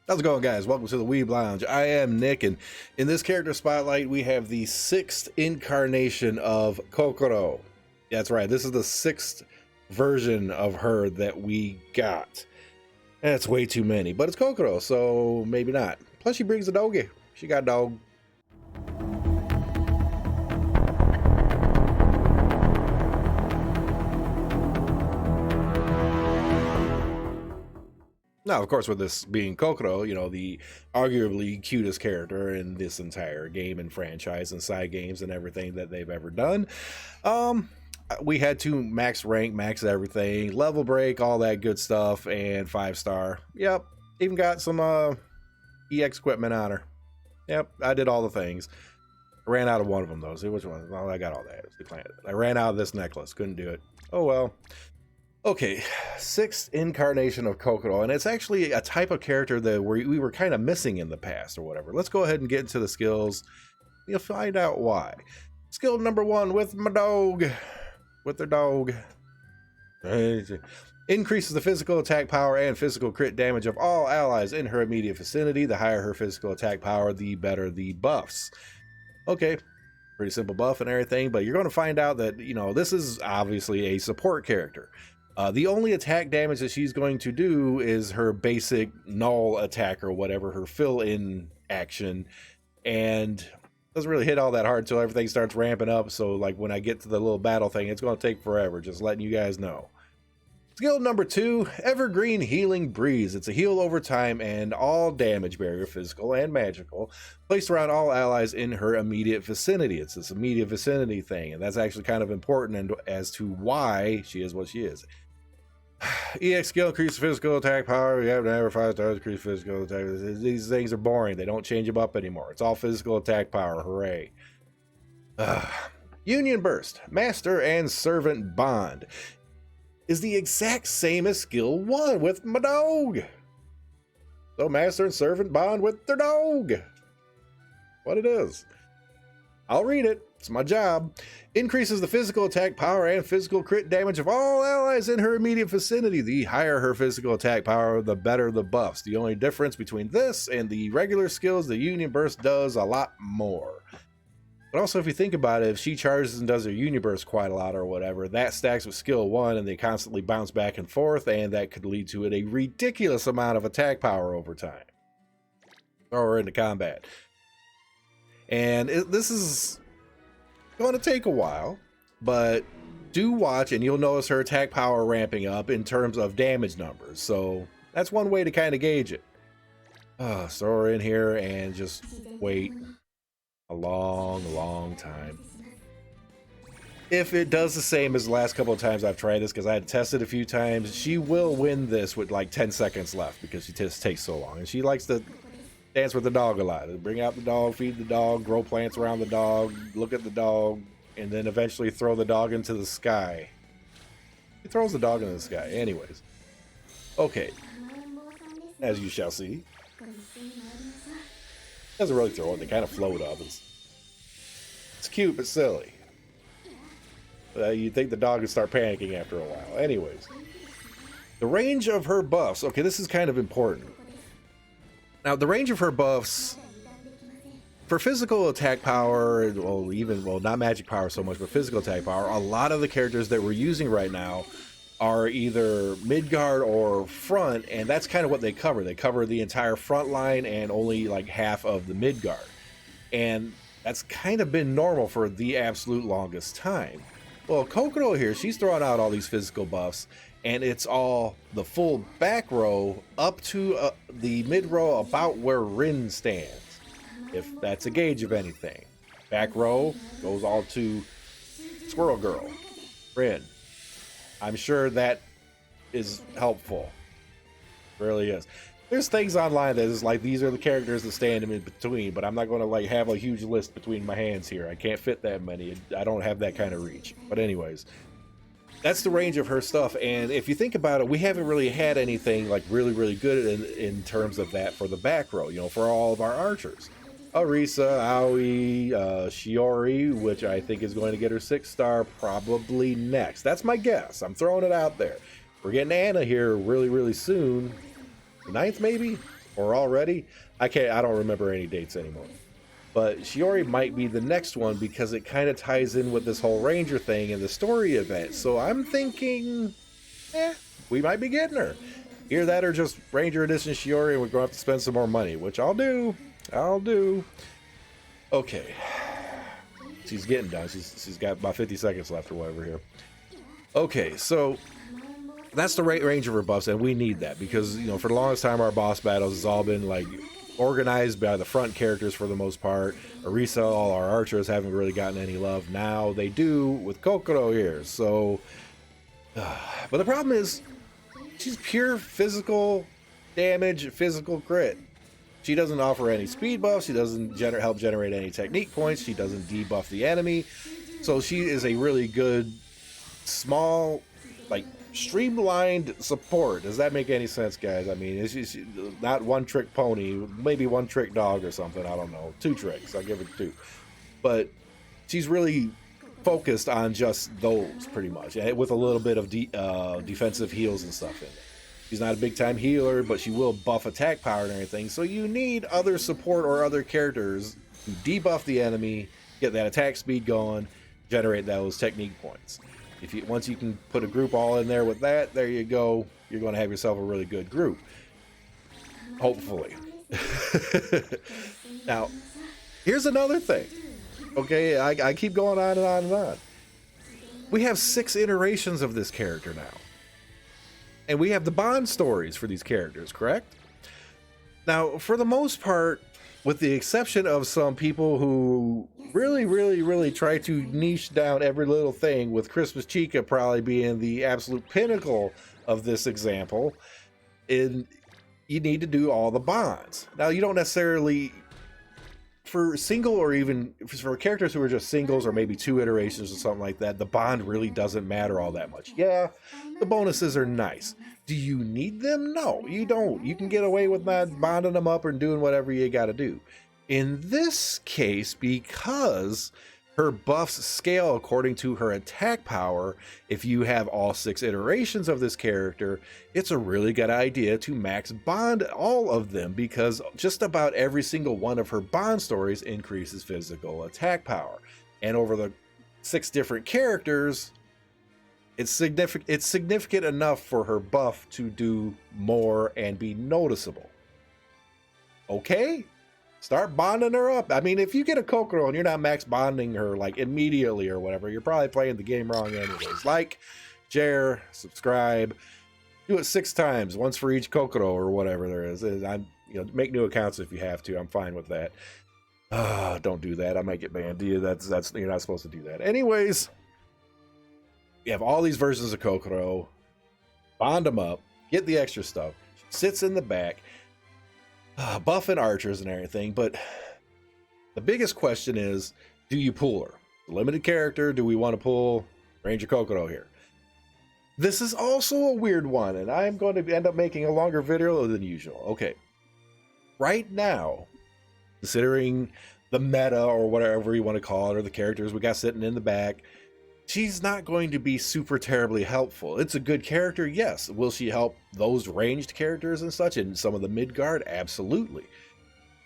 How's it going, guys? Welcome to the Weeb Lounge. I am Nick, and in this character spotlight, we have the 6th incarnation of Kokkoro. That's right, this is the 6th version of her that we got. That's way too many, but it's Kokkoro, so maybe not. Plus, she brings a doggy. She got a dog. Now, of course, with this being Kokkoro, you know, the arguably cutest character in this entire game and franchise and side games and everything that they've ever done. We had to max rank, max everything, level break, all that good stuff, and 5-star. Yep, even got some EX equipment on her. Yep, I did all the things. I ran out of one of them, though. See which one? Oh, I got all that. I ran out of this necklace. Couldn't do it. Oh, well. Okay, 6th incarnation of Kokkoro, and it's actually a type of character that we were kind of missing in the past or whatever. Let's go ahead and get into the skills. You'll find out why. Skill number 1 with my dog. With their dog. Increases the physical attack power and physical crit damage of all allies in her immediate vicinity. The higher her physical attack power, the better the buffs. Okay, pretty simple buff and everything, but you're going to find out that, you know, this is obviously a support character. The only attack damage that she's going to do is her basic null attack or whatever, her fill-in action, and doesn't really hit all that hard until everything starts ramping up. So like when I get to the little battle thing, it's going to take forever, just letting you guys know. Skill number 2, Evergreen Healing Breeze. It's a heal over time and all damage barrier, physical and magical, placed around all allies in her immediate vicinity. It's this immediate vicinity thing, and that's actually kind of important as to why she is what she is. EX skill, increase physical attack power. You have to have 5 stars, increase physical attack. These things are boring. They don't change them up anymore. It's all physical attack power. Hooray. Union Burst, Master and Servant Bond, is the exact same as skill 1 with my dog. So Master and Servant bond with their dog. What it is. I'll read it. It's my job. Increases the physical attack power and physical crit damage of all allies in her immediate vicinity. The higher her physical attack power, the better the buffs. The only difference between this and the regular skills, the Union Burst does a lot more. But also, if you think about it, if she charges and does her Union Burst quite a lot or whatever, that stacks with skill 1 and they constantly bounce back and forth, and that could lead to a ridiculous amount of attack power over time. Or into combat. And this is going to take a while, but do watch and you'll notice her attack power ramping up in terms of damage numbers. So that's one way to kind of gauge it. Throw her in here and just wait a long time. If it does the same as the last couple of times I've tried this, because I had tested a few times, she will win this with like 10 seconds left because she just takes so long. And she likes to dance with the dog a lot. Bring out the dog, feed the dog, grow plants around the dog, look at the dog, and then eventually throw the dog into the sky. He throws the dog into the sky. Anyways. Okay. As you shall see. Doesn't really throw it. They kind of float up. It's cute but silly. You'd think the dog would start panicking after a while. Anyways. The range of her buffs. Okay, this is kind of important. Now, the range of her buffs, for physical attack power, well, not magic power so much, but physical attack power, a lot of the characters that we're using right now are either mid-guard or front, and that's kind of what they cover. They cover the entire front line and only like half of the mid-guard. And that's kind of been normal for the absolute longest time. Well, Kokkoro here, she's throwing out all these physical buffs, and it's all the full back row up to the mid row about where Rin stands, if that's a gauge of anything. Back row goes all to Squirrel Girl, Rin. I'm sure that is helpful. It really is. There's things online that is like, these are the characters that stand in between, but I'm not going to like have a huge list between my hands here. I can't fit that many. I don't have that kind of reach. But anyways, that's the range of her stuff. And if you think about it, we haven't really had anything like really good in terms of that for the back row, you know, for all of our archers. Arisa, Aoi, Shiori, which I think is going to get her 6-star probably next. That's my guess. I'm throwing it out there. We're getting Anna here really soon. The 9th maybe? or already. I don't remember any dates anymore. But Shiori might be the next one because it kind of ties in with this whole Ranger thing and the story event. So I'm thinking, we might be getting her. Either that or just Ranger Edition Shiori and we're going to have to spend some more money, which I'll do. Okay. She's getting done. She's got about 50 seconds left or whatever here. Okay, so that's the range of her buffs, and we need that because, you know, for the longest time our boss battles has all been like organized by the front characters for the most part. Arisa, all our archers haven't really gotten any love. Now they do with Kokkoro here. So, but the problem is she's pure physical damage, physical crit. She doesn't offer any speed buffs. She doesn't help generate any technique points. She doesn't debuff the enemy. So she is a really good, small, like, streamlined support. Does that make any sense, guys? I mean, it's not one trick pony, maybe one trick dog or something. I don't know. 2 tricks. I'll give it 2. But she's really focused on just those pretty much, with a little bit of defensive heals and stuff in it. She's not a big time healer, but she will buff attack power and everything. So you need other support or other characters to debuff the enemy, get that attack speed going, generate those technique points. Once you can put a group all in there with that, there you go. You're going to have yourself a really good group. Hopefully. Now, here's another thing. Okay, I keep going on and on and on. We have 6 iterations of this character now. And we have the bond stories for these characters, correct? Now, for the most part, with the exception of some people who really try to niche down every little thing, with Christmas Chica probably being the absolute pinnacle of this example, you need to do all the bonds. Now, you don't necessarily, for single or even for characters who are just singles or maybe 2 iterations or something like that, the bond really doesn't matter all that much. Yeah, the bonuses are nice. Do you need them? No, you don't. You can get away with not bonding them up or doing whatever you got to do. In this case, because her buffs scale according to her attack power, if you have all 6 iterations of this character, it's a really good idea to max bond all of them, because just about every single one of her bond stories increases physical attack power. And over the 6 different characters, it's significant enough for her buff to do more and be noticeable. Okay? Start bonding her up. I mean, if you get a Kokkoro and you're not max bonding her like immediately or whatever, you're probably playing the game wrong anyways. Like, share, subscribe, do it 6 times, once for each Kokkoro or whatever there is. Make new accounts if you have to. I'm fine with that. Don't do that. I might get banned. That's you're not supposed to do that. Anyways, you have all these versions of Kokkoro. Bond them up. Get the extra stuff. She sits in the back. Buffing archers and everything, but the biggest question is, do you pull her? Limited character, do we want to pull Ranger Kokkoro here? This is also a weird one, and I'm going to end up making a longer video than usual. Okay. Right now, considering the meta or whatever you want to call it, or the characters we got sitting in the back, she's not going to be super terribly helpful. It's a good character, yes. Will she help those ranged characters and such, and some of the mid-guard? Absolutely.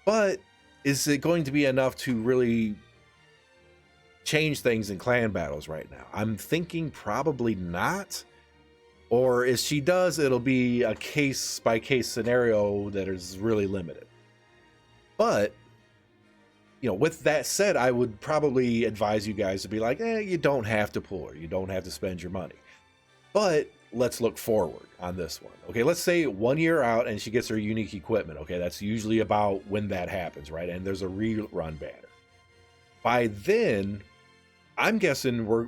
But is it going to be enough to really change things in clan battles right now? I'm thinking probably not. Or if she does, it'll be a case-by-case scenario that is really limited. But with that said, I would probably advise you guys to be like, you don't have to pull her. You don't have to spend your money. But let's look forward on this one. Okay, let's say 1 year out and she gets her unique equipment. Okay, that's usually about when that happens, right? And there's a rerun banner. By then, I'm guessing we're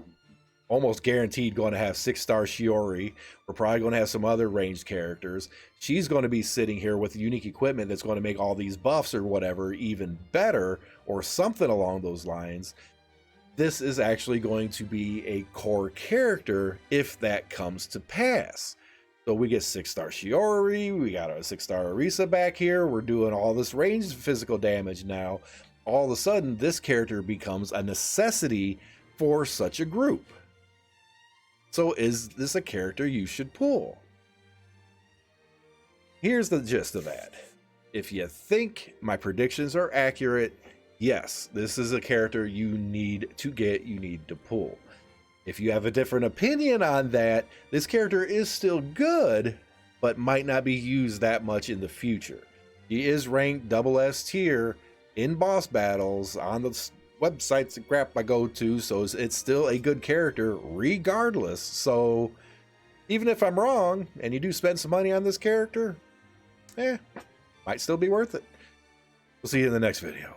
almost guaranteed going to have 6-star Shiori. We're probably going to have some other ranged characters. She's going to be sitting here with unique equipment that's going to make all these buffs or whatever even better, or something along those lines. This is actually going to be a core character if that comes to pass. So we get 6-star Shiori, we got a 6-star Arisa back here, we're doing all this ranged physical damage now. All of a sudden, this character becomes a necessity for such a group. So is this a character you should pull? Here's the gist of that. If you think my predictions are accurate, yes, this is a character you need to get, you need to pull. If you have a different opinion on that, this character is still good, but might not be used that much in the future. He is ranked SS tier in boss battles on the websites and crap I go to, so it's still a good character regardless. So even if I'm wrong and you do spend some money on this character, might still be worth it. We'll see you in the next video.